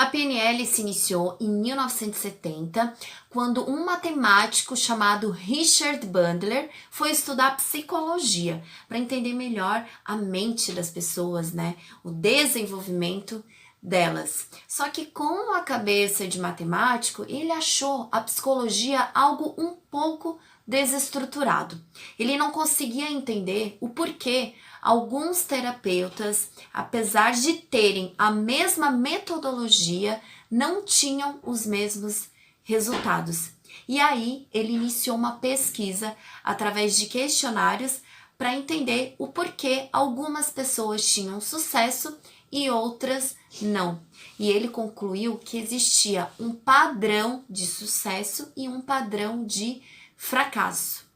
A PNL se iniciou em 1970, quando um matemático chamado Richard Bandler foi estudar psicologia para entender melhor a mente das pessoas, né? O desenvolvimento delas. Só que com a cabeça de matemático, ele achou a psicologia algo um pouco desestruturado. Ele não conseguia entender o porquê alguns terapeutas, apesar de terem a mesma metodologia, não tinham os mesmos resultados. E aí ele iniciou uma pesquisa através de questionários para entender o porquê algumas pessoas tinham sucesso e outras não. E ele concluiu que existia um padrão de sucesso e um padrão de fracasso.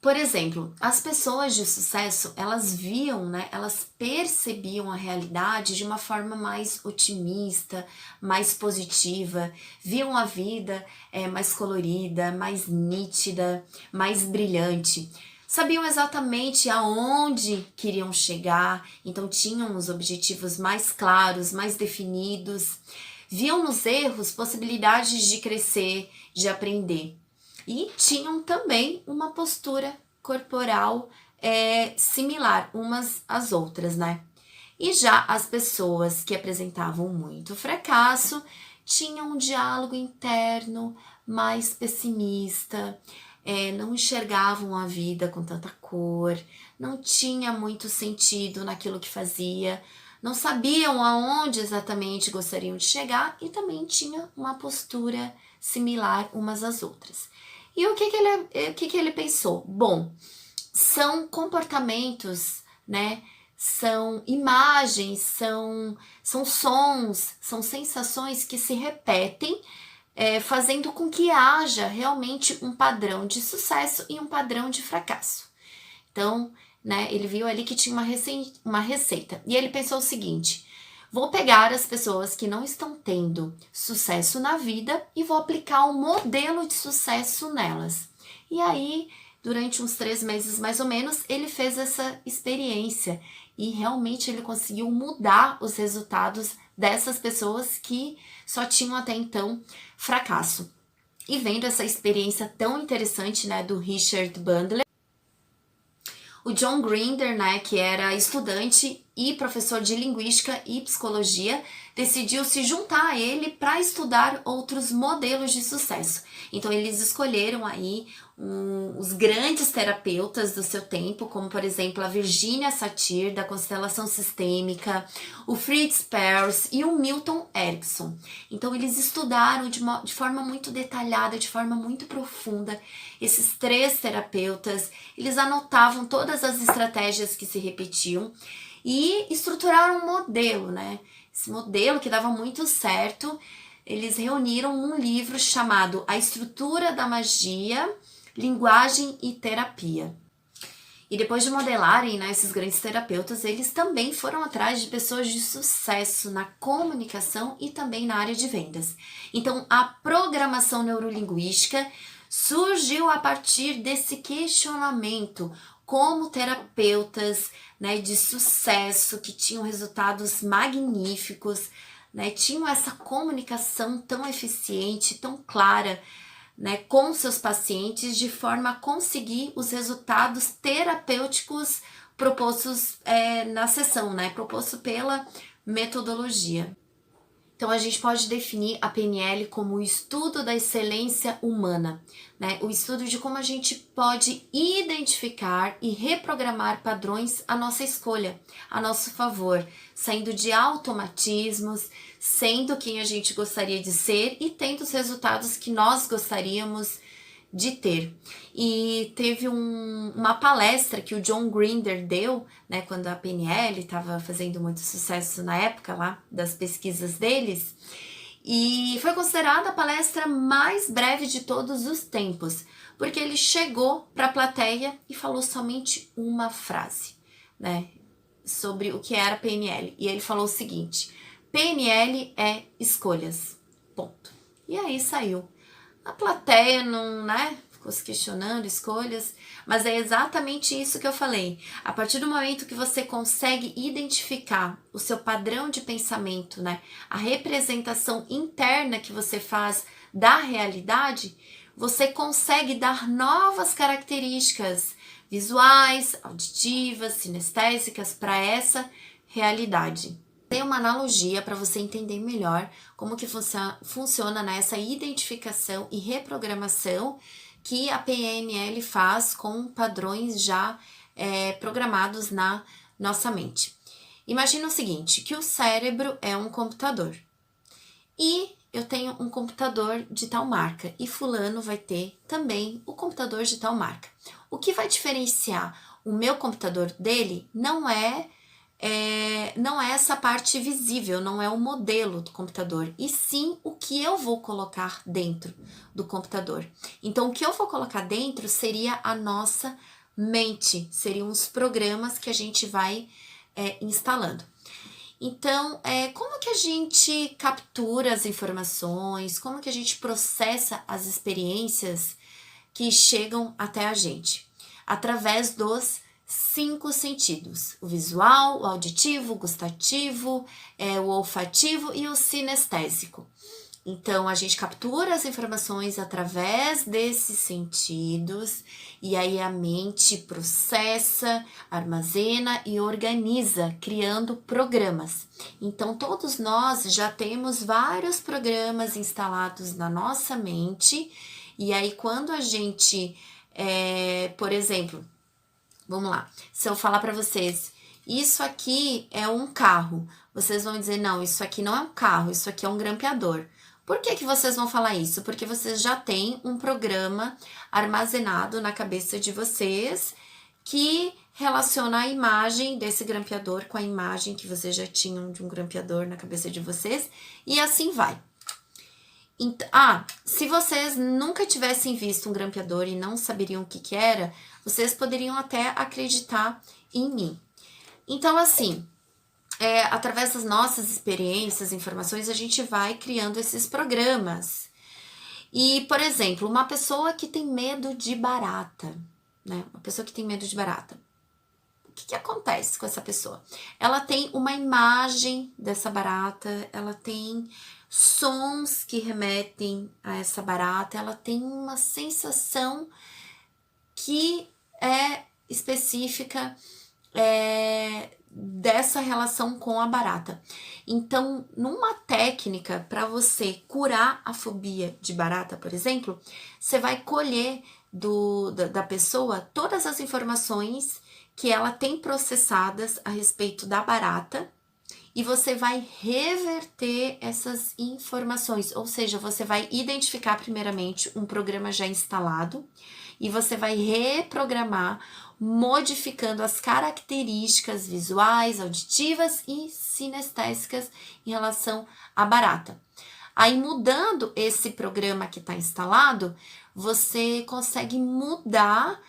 Por exemplo, as pessoas de sucesso, elas viam, né, elas percebiam a realidade de uma forma mais otimista, mais positiva, viam a vida mais colorida, mais nítida, mais brilhante. Sabiam exatamente aonde queriam chegar, então tinham os objetivos mais claros, mais definidos, viam nos erros possibilidades de crescer, de aprender. E tinham também uma postura corporal similar umas às outras, né? E já as pessoas que apresentavam muito fracasso tinham um diálogo interno mais pessimista, não enxergavam a vida com tanta cor, não tinha muito sentido naquilo que fazia, não sabiam aonde exatamente gostariam de chegar e também tinha uma postura similar umas às outras. E o que ele pensou? Bom, são comportamentos, né? São imagens, são sons, são sensações que se repetem, fazendo com que haja realmente um padrão de sucesso e um padrão de fracasso. Então, né, ele viu ali que tinha uma receita. E ele pensou o seguinte: vou pegar as pessoas que não estão tendo sucesso na vida e vou aplicar um modelo de sucesso nelas. E aí, durante uns 3 meses mais ou menos, ele fez essa experiência e realmente ele conseguiu mudar os resultados dessas pessoas que só tinham até então fracasso. E vendo essa experiência tão interessante, né, do Richard Bandler, o John Grinder, né, que era estudante e professor de linguística e psicologia, decidiu se juntar a ele para estudar outros modelos de sucesso. Então eles escolheram aí os grandes terapeutas do seu tempo, como por exemplo a Virginia Satir, da constelação sistêmica, o Fritz Perls e o Milton Erickson. Então eles estudaram de forma muito detalhada, de forma muito profunda, esses 3 terapeutas. Eles anotavam todas as estratégias que se repetiam e estruturaram um modelo, né? Esse modelo que dava muito certo, eles reuniram num livro chamado A Estrutura da Magia, Linguagem e Terapia. E depois de modelarem, né, esses grandes terapeutas, eles também foram atrás de pessoas de sucesso na comunicação e também na área de vendas. Então, a programação neurolinguística surgiu a partir desse questionamento, como terapeutas, né, de sucesso, que tinham resultados magníficos, né, tinham essa comunicação tão eficiente, tão clara, né, com seus pacientes, de forma a conseguir os resultados terapêuticos propostos na sessão, né, proposto pela metodologia. Então, a gente pode definir a PNL como o estudo da excelência humana, né? O estudo de como a gente pode identificar e reprogramar padrões à nossa escolha, a nosso favor, saindo de automatismos, sendo quem a gente gostaria de ser e tendo os resultados que nós gostaríamos de ter. E teve uma palestra que o John Grinder deu, né, quando a PNL estava fazendo muito sucesso na época lá das pesquisas deles, e foi considerada a palestra mais breve de todos os tempos, porque ele chegou para a plateia e falou somente uma frase, né, sobre o que era PNL. E ele falou o seguinte: PNL é escolhas, ponto. E aí saiu. A plateia não, né, ficou se questionando, escolhas, mas é exatamente isso que eu falei. A partir do momento que você consegue identificar o seu padrão de pensamento, né, a representação interna que você faz da realidade, você consegue dar novas características visuais, auditivas, sinestésicas para essa realidade. Tem uma analogia para você entender melhor como que funciona nessa identificação e reprogramação que a PNL faz com padrões já programados na nossa mente. Imagina o seguinte, que o cérebro é um computador e eu tenho um computador de tal marca e fulano vai ter também o computador de tal marca. O que vai diferenciar o meu computador dele não é essa parte visível, não é o modelo do computador, e sim o que eu vou colocar dentro do computador. Então, o que eu vou colocar dentro seria a nossa mente, seriam os programas que a gente vai instalando. Então, como que a gente captura as informações, como que a gente processa as experiências que chegam até a gente? Através dos 5 sentidos: o visual, o auditivo, o gustativo, o olfativo e o sinestésico. Então, a gente captura as informações através desses sentidos e aí a mente processa, armazena e organiza, criando programas. Então, todos nós já temos vários programas instalados na nossa mente e aí quando a gente, por exemplo, vamos lá, se eu falar para vocês, isso aqui é um carro, vocês vão dizer, não, isso aqui não é um carro, isso aqui é um grampeador. Por que que vocês vão falar isso? Porque vocês já têm um programa armazenado na cabeça de vocês que relaciona a imagem desse grampeador com a imagem que vocês já tinham de um grampeador na cabeça de vocês e assim vai. Se vocês nunca tivessem visto um grampeador e não saberiam o que era, vocês poderiam até acreditar em mim. Então, assim, através das nossas experiências, informações, a gente vai criando esses programas. E, por exemplo, uma pessoa que tem medo de barata, né? Uma pessoa que tem medo de barata. O que acontece com essa pessoa? Ela tem uma imagem dessa barata, ela tem sons que remetem a essa barata, ela tem uma sensação que é específica dessa relação com a barata. Então, numa técnica para você curar a fobia de barata, por exemplo, você vai colher da pessoa todas as informações que ela tem processadas a respeito da barata e você vai reverter essas informações, ou seja, você vai identificar primeiramente um programa já instalado e você vai reprogramar, modificando as características visuais, auditivas e sinestésicas em relação à barata. Aí, mudando esse programa que está instalado, você consegue mudar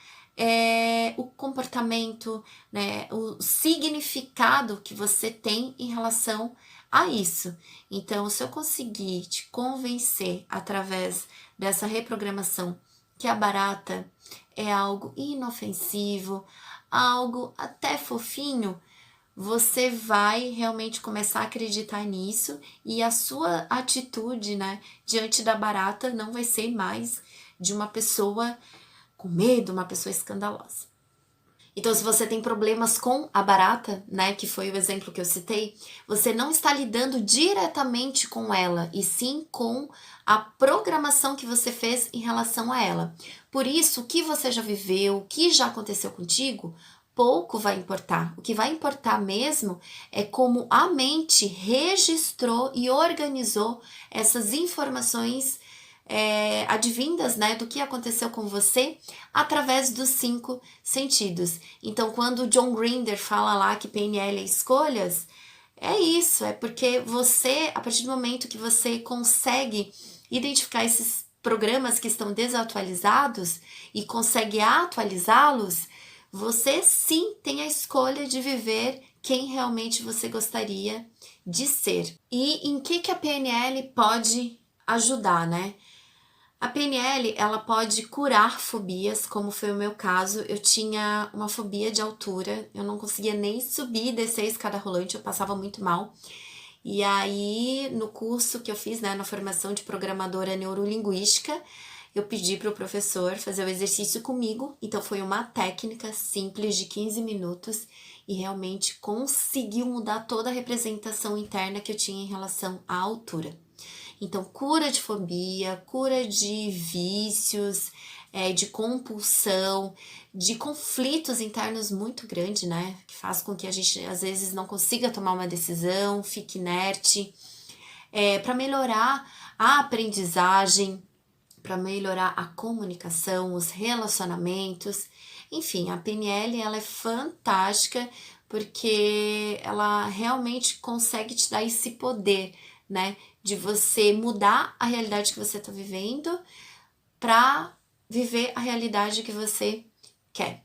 o comportamento, né, o significado que você tem em relação a isso. Então, se eu conseguir te convencer através dessa reprogramação que a barata é algo inofensivo, algo até fofinho, você vai realmente começar a acreditar nisso e a sua atitude, né, diante da barata não vai ser mais de uma pessoa com medo, uma pessoa escandalosa. Então, se você tem problemas com a barata, né, que foi o exemplo que eu citei, você não está lidando diretamente com ela, e sim com a programação que você fez em relação a ela. Por isso, o que você já viveu, o que já aconteceu contigo, pouco vai importar. O que vai importar mesmo é como a mente registrou e organizou essas informações advindas, né, do que aconteceu com você através dos 5 sentidos. Então, quando o John Grinder fala lá que PNL é escolhas, é isso, é porque você, a partir do momento que você consegue identificar esses programas que estão desatualizados e consegue atualizá-los, você sim tem a escolha de viver quem realmente você gostaria de ser. E em que a PNL pode ajudar, né? A PNL, ela pode curar fobias, como foi o meu caso. Eu tinha uma fobia de altura, eu não conseguia nem subir e descer a escada rolante, eu passava muito mal. E aí, no curso que eu fiz, né, na formação de programadora neurolinguística, eu pedi para o professor fazer o exercício comigo. Então, foi uma técnica simples de 15 minutos e realmente conseguiu mudar toda a representação interna que eu tinha em relação à altura. Então, cura de fobia, cura de vícios, de compulsão, de conflitos internos muito grandes, né? Que faz com que a gente, às vezes, não consiga tomar uma decisão, fique inerte. Para melhorar a aprendizagem, para melhorar a comunicação, os relacionamentos. Enfim, a PNL, ela é fantástica porque ela realmente consegue te dar esse poder, né, de você mudar a realidade que você está vivendo para viver a realidade que você quer.